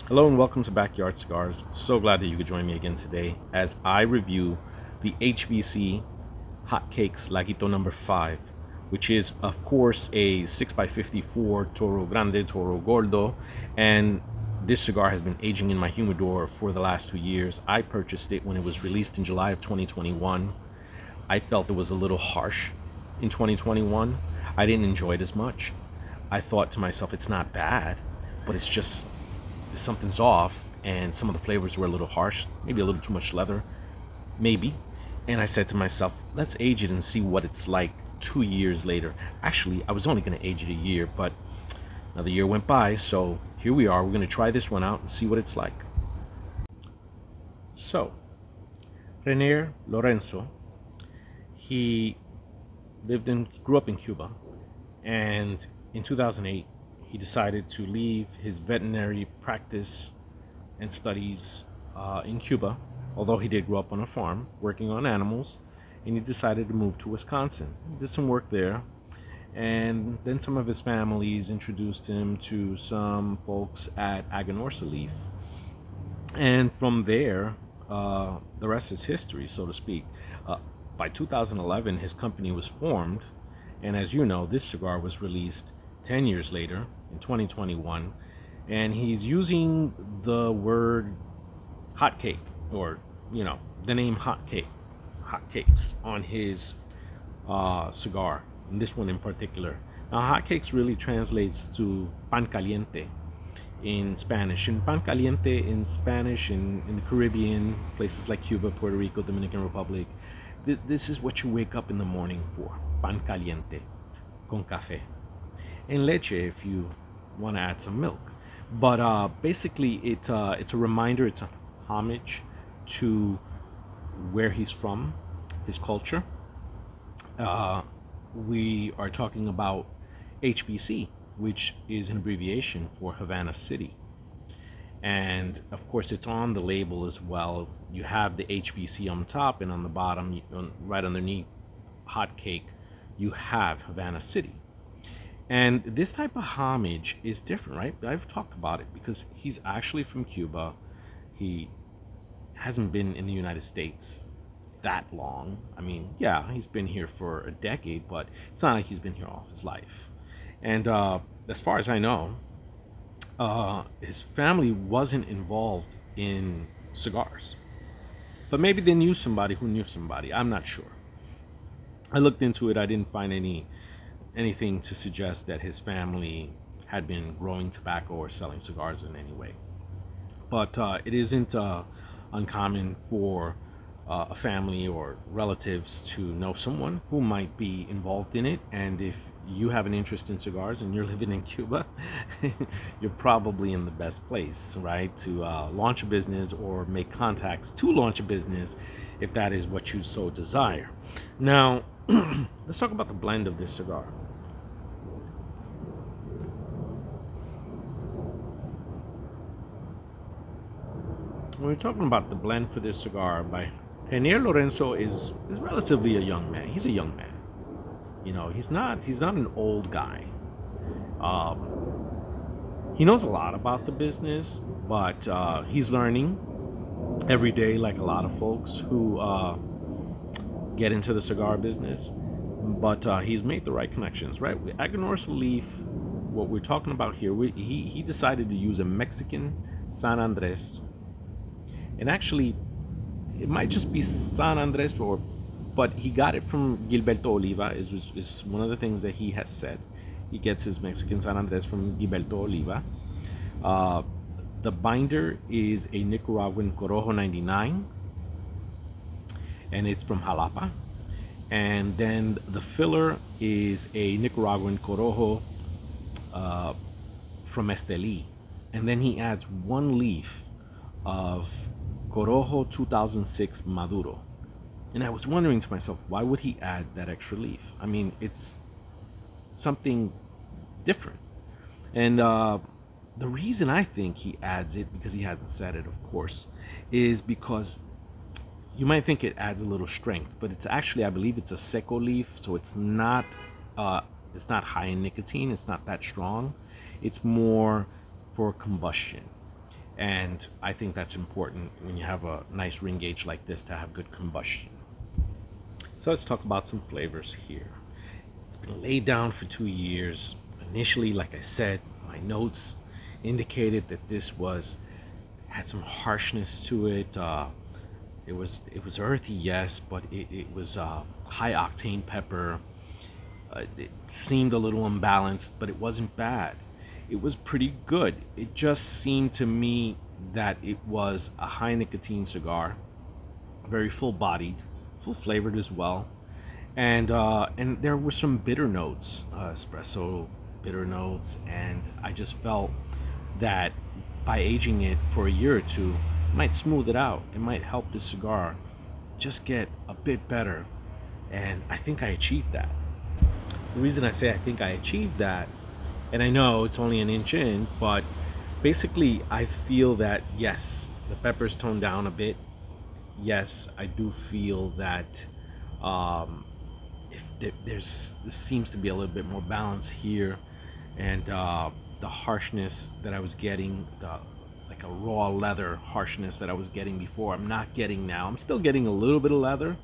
Hello and welcome to Backyard Cigars. So glad that you could join me again today as I review the HVC Hotcakes Laguito number 5, which is, of course, a 6x54 Toro Grande, Toro Gordo. And this cigar has been aging in my humidor for the last 2 years. I purchased it when it was released in July of 2021. I felt it was a little harsh in 2021. I didn't enjoy it as much. I thought to myself, it's not bad, but it's just something's off, and some of the flavors were a little harsh, maybe a little too much leather, maybe. And I said to myself, let's age it and see what it's like 2 years later. Actually, I was only going to age it a year, but another year went by, so here we are. We're going to try this one out and see what it's like. So, Renier Lorenzo, he grew up in Cuba, and in 2008, he decided to leave his veterinary practice and studies in Cuba, although he did grow up on a farm working on animals, and he decided to move to Wisconsin. He did some work there, and then some of his families introduced him to some folks at Aganorsa Leaf, and from there, the rest is history, so to speak. By 2011, his company was formed, and as you know, this cigar was released 10 years later in 2021, and he's using the word hotcake, or, the name hotcakes on his cigar, and this one in particular. Now, hotcakes really translates to pan caliente in Spanish. And pan caliente in Spanish, in the Caribbean, places like Cuba, Puerto Rico, Dominican Republic, this is what you wake up in the morning for. Pan caliente con café. And leche if you want to add some milk. But basically, it's a reminder, it's a homage to where he's from, his culture. Uh, we are talking about HVC, which is an abbreviation for Havana City. And of course, it's on the label as well. You have the HVC on top, and on the bottom, right underneath hot cake, you have Havana City. And this type of homage is different, right? I've talked about it because he's actually from Cuba. He hasn't been in the United States that long. I mean, yeah, he's been here for a decade, but it's not like he's been here all his life. And as far as I know, his family wasn't involved in cigars. But maybe they knew somebody who knew somebody. I'm not sure. I looked into it. I didn't find anything to suggest that his family had been growing tobacco or selling cigars in any way. But it isn't uncommon for a family or relatives to know someone who might be involved in it. And if you have an interest in cigars and you're living in Cuba, you're probably in the best place, right, to launch a business or make contacts to launch a business if that is what you so desire. Now, let's talk about the blend of this cigar. When we're talking about the blend for this cigar by Renier Lorenzo is relatively a young man. He's a young man. He's not an old guy. He knows a lot about the business, but he's learning every day, like a lot of folks who get into the cigar business. But he's made the right connections, right? With Aganorsa Leaf, what we're talking about here, he decided to use a Mexican San Andres, and actually, it might just be San Andres, but he got it from Gilberto Oliva. Is one of the things that he has said. He gets his Mexican San Andres from Gilberto Oliva. Uh, the binder is a Nicaraguan Corojo 99, and it's from Jalapa. And then the filler is a Nicaraguan Corojo from Esteli. And then he adds one leaf of Corojo 2006 Maduro. And I was wondering to myself, why would he add that extra leaf? I mean, it's something different. And the reason I think he adds it, because he hasn't said it, of course, is because you might think it adds a little strength, but it's actually, I believe it's a seco leaf, so it's not high in nicotine. It's not that strong. It's more for combustion. And I think that's important when you have a nice ring gauge like this to have good combustion. So let's talk about some flavors here. It's been laid down for 2 years. Initially, like I said, my notes indicated that this was had some harshness to it. It was earthy, yes, but it was high octane pepper. It seemed a little unbalanced, but it wasn't bad. It was pretty good. It just seemed to me that it was a high nicotine cigar, very full bodied, full flavored as well, and there were some bitter notes, espresso bitter notes, and I just felt that by aging it for a year or two, it might smooth it out. It might help the cigar just get a bit better, and I think I achieved that. The reason I say I think I achieved that, and I know it's only an inch in, but basically I feel that yes, the pepper's toned down a bit. Yes, I do feel that um, if there seems to be a little bit more balance here, and the harshness that I was getting, the like a raw leather harshness that I was getting before, I'm not getting now. I'm still getting a little bit of leather,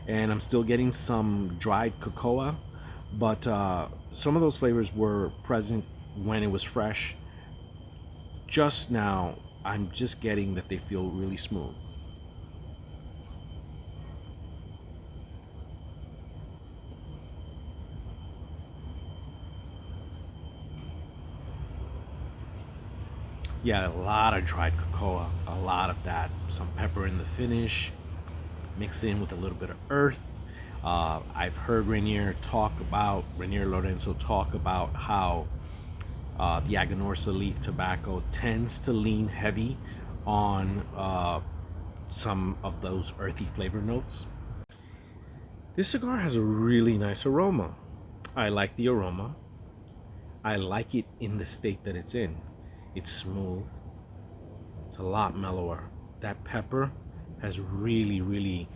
and I'm still getting some dried cocoa, but some of those flavors were present when it was fresh. Just now, I'm just getting that they feel really smooth. Yeah, a lot of dried cocoa, a lot of that. Some pepper in the finish, mixed in with a little bit of earth. I've heard Rainier Lorenzo talk about how the Aganorsa leaf tobacco tends to lean heavy on some of those earthy flavor notes. This cigar has a really nice aroma. I like the aroma. I like it in the state that it's in. It's smooth. It's a lot mellower. That pepper has really.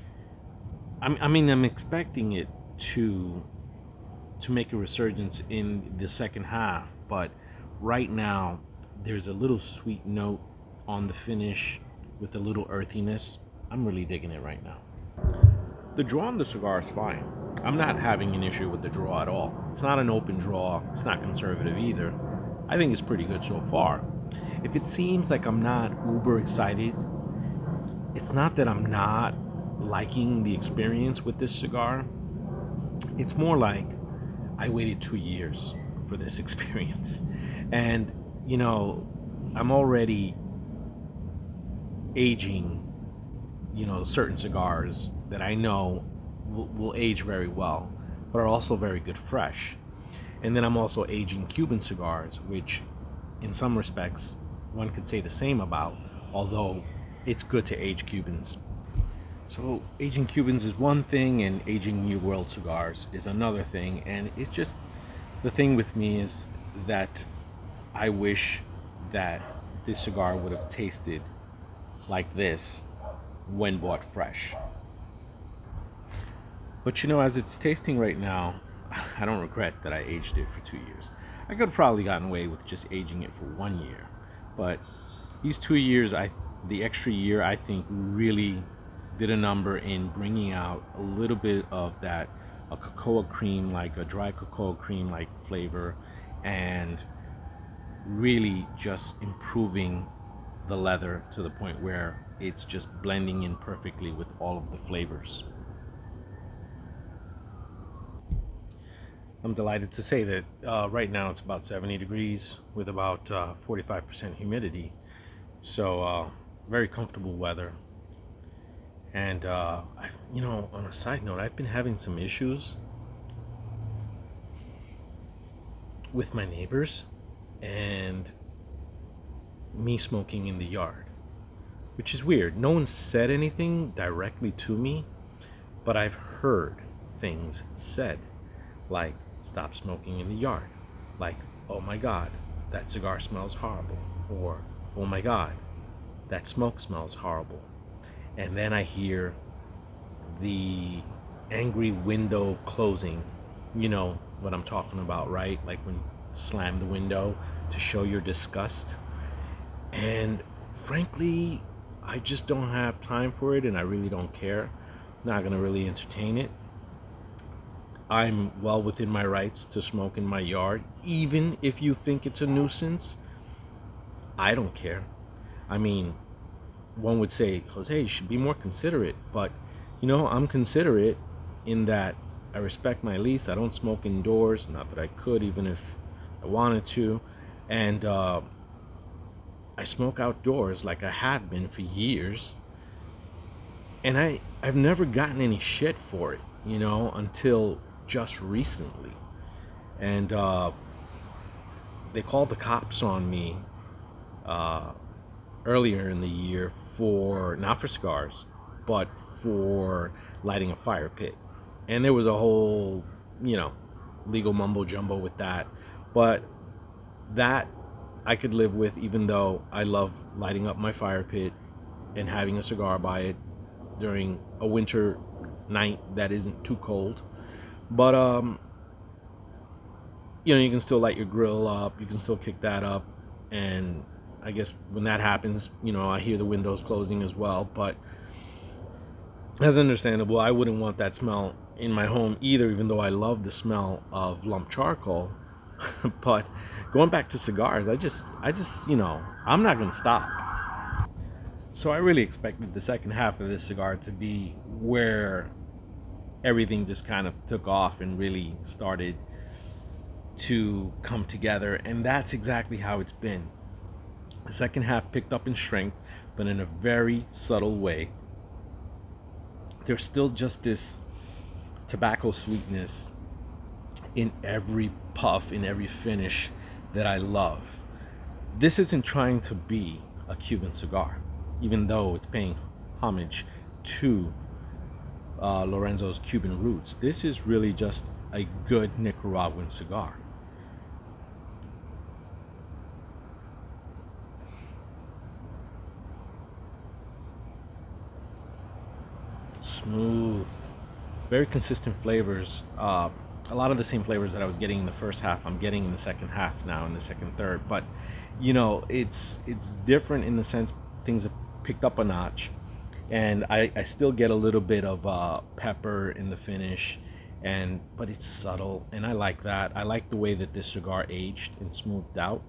I'm expecting it to make a resurgence in the second half, but right now there's a little sweet note on the finish with a little earthiness. I'm really digging it right now. The draw on the cigar is fine. I'm not having an issue with the draw at all. It's not an open draw. It's not conservative either. I think it's pretty good so far. If it seems like I'm not uber excited, it's not that I'm not liking the experience with this cigar. It's more like I waited 2 years for this experience. And, you know, I'm already aging, certain cigars that I know will age very well, but are also very good fresh. And then I'm also aging Cuban cigars, which in some respects one could say the same about, although it's good to age Cubans. So aging Cubans is one thing, and aging New World cigars is another thing. And it's just the thing with me is that I wish that this cigar would have tasted like this when bought fresh. But as it's tasting right now, I don't regret that I aged it for 2 years. I could have probably gotten away with just aging it for 1 year, but these 2 years, the extra year, I think really did a number in bringing out a little bit of that a cocoa cream, like a dry cocoa cream like flavor, and really just improving the leather to the point where it's just blending in perfectly with all of the flavors. I'm delighted to say that right now it's about 70 degrees with about 45% humidity. So very comfortable weather. And on a side note, I've been having some issues with my neighbors and me smoking in the yard, which is weird. No one said anything directly to me, but I've heard things said, like stop smoking in the yard, like oh my god, that cigar smells horrible, or oh my god, that smoke smells horrible. And then I hear the angry window closing. You know what I'm talking about, right? Like when you slam the window to show your disgust. And frankly, I just don't have time for it, and I really don't care. Not gonna really entertain it. I'm well within my rights to smoke in my yard, even if you think it's a nuisance. I don't care. I mean, one would say, Jose, you should be more considerate, but I'm considerate in that I respect my lease. I don't smoke indoors, not that I could, even if I wanted to, and I smoke outdoors like I have been for years, and I've never gotten any shit for it, until just recently. And they called the cops on me uh, earlier in the year for not for cigars, but for lighting a fire pit, and there was a whole, legal mumbo jumbo with that. But that I could live with, even though I love lighting up my fire pit and having a cigar by it during a winter night that isn't too cold. But you can still light your grill up, you can still kick that up, and I guess when that happens, I hear the windows closing as well. But that's understandable. I wouldn't want that smell in my home either, even though I love the smell of lump charcoal. But going back to cigars, I'm not gonna stop. So I really expected the second half of this cigar to be where everything just kind of took off and really started to come together, and that's exactly how it's been. The second half picked up in strength, but in a very subtle way. There's still just this tobacco sweetness in every puff, in every finish that I love. This isn't trying to be a Cuban cigar, even though it's paying homage to Lorenzo's Cuban roots. This is really just a good Nicaraguan cigar. Smooth, very consistent flavors. A lot of the same flavors that I was getting in the first half, I'm getting in the second half now, in the second third. But it's different in the sense things have picked up a notch, and I still get a little bit of pepper in the finish, but it's subtle, and I like that. I like the way that this cigar aged and smoothed out,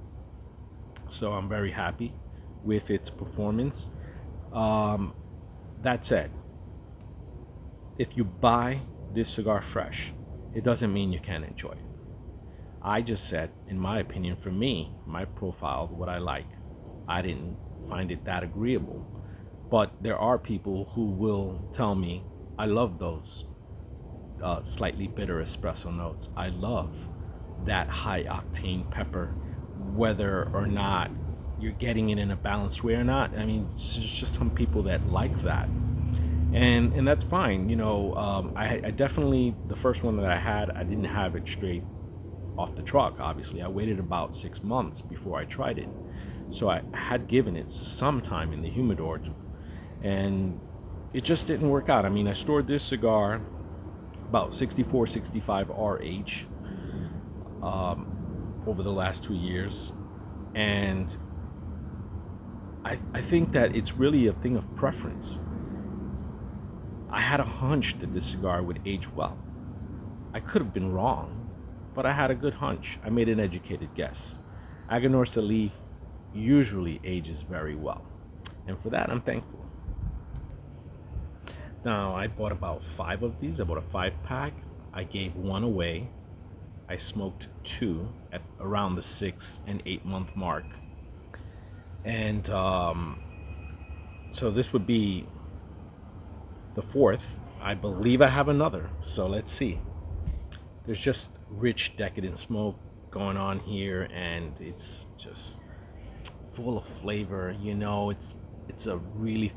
so I'm very happy with its performance. Um, that said, if you buy this cigar fresh, it doesn't mean you can't enjoy it. I just said, in my opinion, for me, my profile, what I like, I didn't find it that agreeable. But there are people who will tell me, I love those slightly bitter espresso notes. I love that high octane pepper, whether or not you're getting it in a balanced way or not. I mean, there's just some people that like that, and that's fine. I definitely, the first one that I had, I didn't have it straight off the truck. Obviously, I waited about 6 months before I tried it, so I had given it some time in the humidor, and it just didn't work out. I mean, I stored this cigar about 64, 65 RH over the last 2 years, and I think that it's really a thing of preference. I had a hunch that this cigar would age well. I could have been wrong, but I had a good hunch. I made an educated guess. Aganorsa Salif usually ages very well, and for that I'm thankful. Now, I bought about 5 of these. I bought a 5 pack. I gave one away. I smoked 2 at around the 6 and 8 month mark. And so this would be the 4th. I believe I have another. So let's see. There's just rich, decadent smoke going on here, and it's just full of flavor. It's a really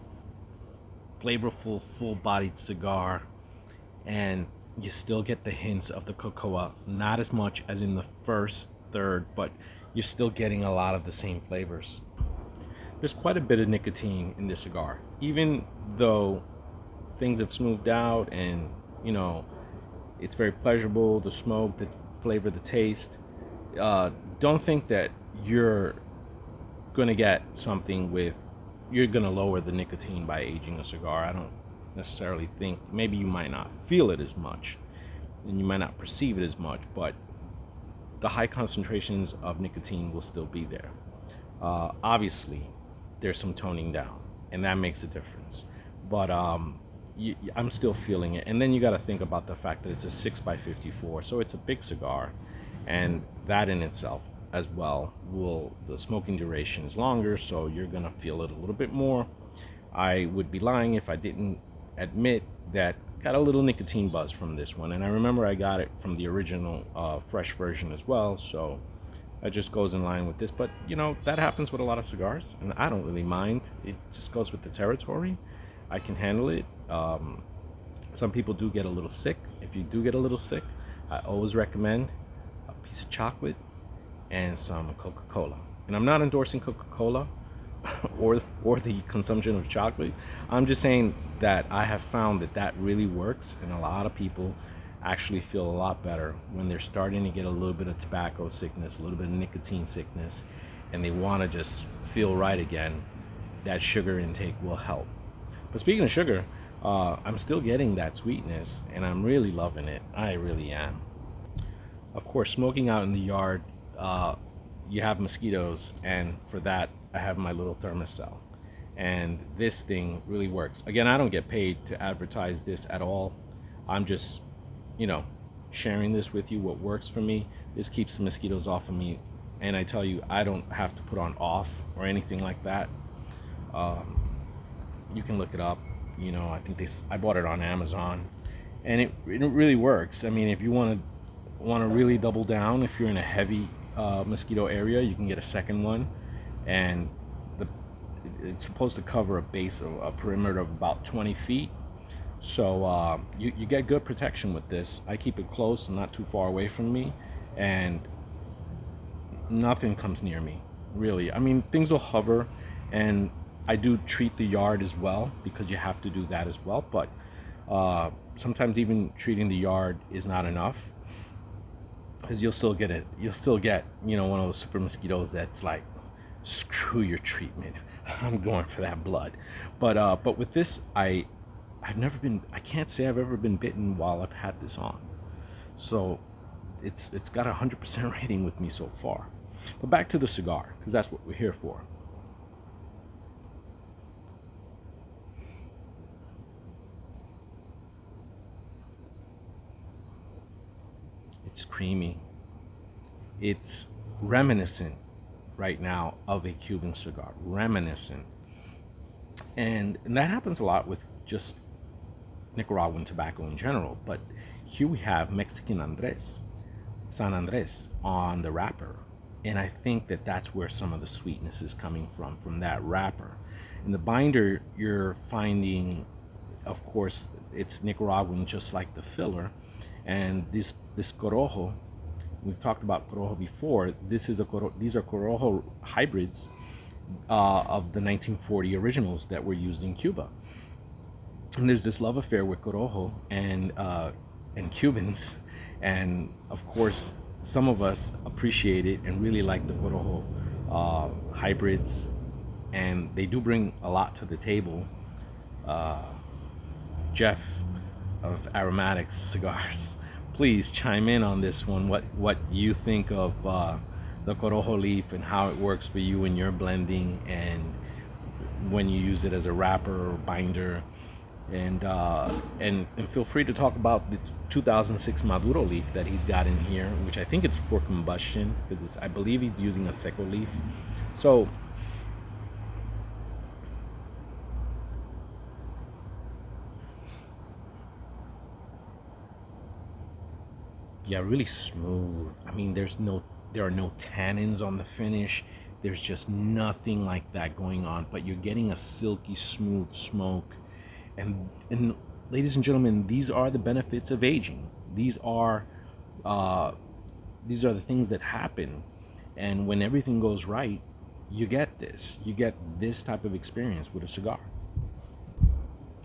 flavorful, full-bodied cigar, and you still get the hints of the cocoa, not as much as in the first third, but you're still getting a lot of the same flavors. There's quite a bit of nicotine in this cigar, even though things have smoothed out, and it's very pleasurable, the smoke, the flavor, the taste. Don't think that you're gonna get something with you're gonna lower the nicotine by aging a cigar. I don't necessarily think, maybe you might not feel it as much and you might not perceive it as much, but the high concentrations of nicotine will still be there. Obviously, there's some toning down, and that makes a difference. But I'm still feeling it. And then you got to think about the fact that it's a 6x54, so it's a big cigar, and that in itself as well will, the smoking duration is longer, so you're gonna feel it a little bit more. I would be lying if I didn't admit that got a little nicotine buzz from this one, and I remember I got it from the original fresh version as well, so that just goes in line with this. But you know, that happens with a lot of cigars, and I don't really mind. It just goes with the territory. I can handle it. Some people do get a little sick. If you do get a little sick, I always recommend a piece of chocolate and some Coca-Cola. And I'm not endorsing Coca-Cola or the consumption of chocolate. I'm just saying that I have found that that really works, and a lot of people actually feel a lot better when they're starting to get a little bit of tobacco sickness, a little bit of nicotine sickness, and they want to just feel right again. That sugar intake will help. But speaking of sugar, I'm still getting that sweetness, and I'm really loving it. I really am. Of course, smoking out in the yard, you have mosquitoes, and for that, I have my little thermocell. And this thing really works. Again, I don't get paid to advertise this at all. I'm just, you know, sharing this with you, what works for me. This keeps the mosquitoes off of me. And I tell you, I don't have to put on off or anything like that. You can look it up. You know, I think I bought it on Amazon, and it really works. I mean, if you want to really double down, if you're in a heavy mosquito area, you can get a second one, and it's supposed to cover a base of a perimeter of about 20 feet. So you get good protection with this. I keep it close and not too far away from me, and nothing comes near me, really. I mean, things will hover, and I do treat the yard as well, because you have to do that as well. But sometimes even treating the yard is not enough, because you'll still get, you know, one of those super mosquitoes that's like, screw your treatment, I'm going for that blood. But with this, I can't say I've ever been bitten while I've had this on. So it's got a 100% rating with me so far. But back to the cigar, because that's what we're here for. It's creamy. It's reminiscent right now of a Cuban cigar. Reminiscent. And that happens a lot with just Nicaraguan tobacco in general. But here we have Mexican San Andres on the wrapper. And I think that that's where some of the sweetness is coming from that wrapper. In the binder, you're finding, of course, it's Nicaraguan, just like the filler. And this Corojo, we've talked about Corojo before. These are Corojo hybrids of the 1940 originals that were used in Cuba. And there's this love affair with Corojo and Cubans, and of course, some of us appreciate it and really like the Corojo hybrids, and they do bring a lot to the table. Jeff of Aromatics Cigars, please chime in on this one. What you think of the Corojo leaf and how it works for you in your blending, and when you use it as a wrapper or binder, and feel free to talk about the 2006 Maduro leaf that he's got in here, which I think it's for combustion, because I believe he's using a Seco leaf. So yeah, really smooth. I mean, there are no tannins on the finish. There's just nothing like that going on, but you're getting a silky smooth smoke. And ladies and gentlemen, these are the benefits of aging. These are the things that happen, and when everything goes right, you get this type of experience with a cigar.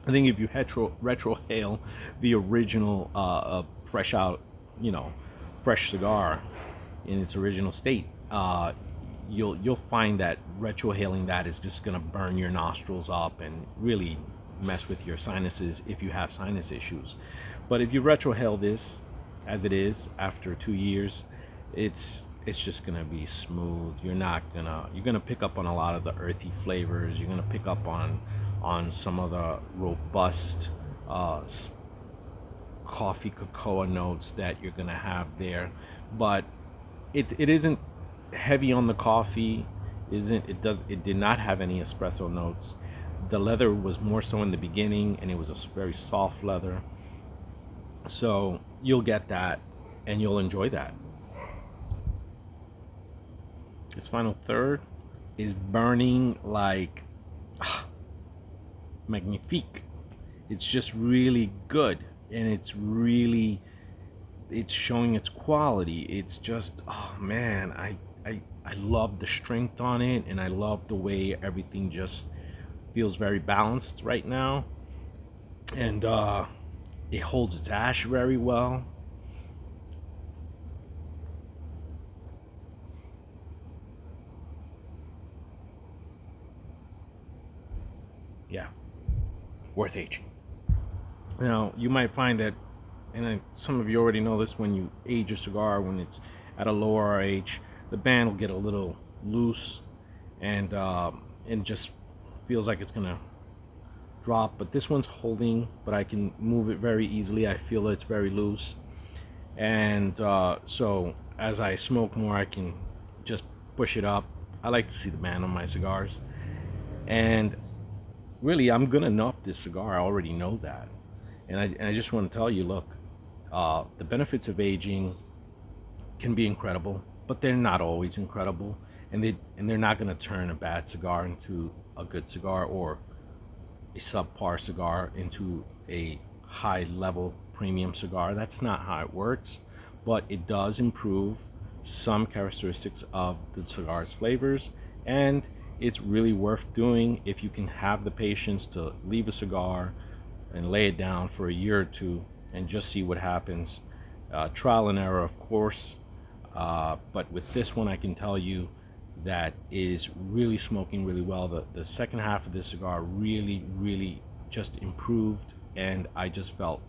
I think if you retro hail the original fresh cigar in its original state, you'll find that retrohaling that is just gonna burn your nostrils up and really mess with your sinuses if you have sinus issues. But if you retrohale this as it is after 2 years, it's just gonna be smooth. You're gonna pick up on a lot of the earthy flavors. You're gonna pick up on some of the robust coffee cocoa notes that you're gonna have there. But it isn't heavy on the coffee. It did not have any espresso notes. The leather was more so in the beginning, and it was a very soft leather. So you'll get that, and you'll enjoy that. This final third is burning like magnifique. It's just really good, and it's showing its quality. It's just, oh man, I love the strength on it, and I love the way everything just feels very balanced right now, and it holds its ash very well. Yeah, worth aging. Now, you might find that, and some of you already know this, when you age a cigar, when it's at a lower age, the band will get a little loose, and just feels like it's gonna drop. But this one's holding, but I can move it very easily. I feel it's very loose, and so as I smoke more, I can just push it up. I like to see the band on my cigars, and really, I'm gonna nub this cigar. I already know that, and I just want to tell you, look, the benefits of aging can be incredible, but they're not always incredible, and they're not gonna turn a bad cigar into a good cigar, or a subpar cigar into a high level premium cigar. That's not how it works, but it does improve some characteristics of the cigar's flavors, and it's really worth doing if you can have the patience to leave a cigar and lay it down for a year or two and just see what happens. Trial and error, of course, but with this one, I can tell you that is really smoking really well. The second half of this cigar really just improved, and I just felt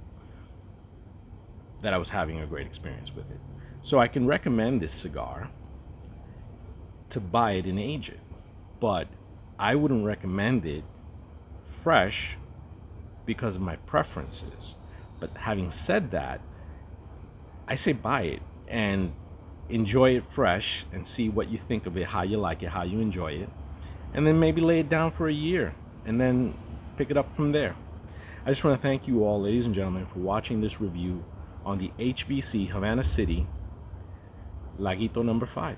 that I was having a great experience with it. So I can recommend this cigar to buy it and age it, but I wouldn't recommend it fresh because of my preferences. But having said that, I say buy it and enjoy it fresh and see what you think of it, how you like it, how you enjoy it, and then maybe lay it down for a year and then pick it up from there. I just want to thank you all, ladies and gentlemen, for watching this review on the HVC Havana City Laguito number 5.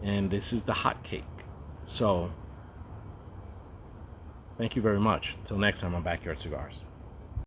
And this is the hot cake. So thank you very much. Until next time on Backyard Cigars.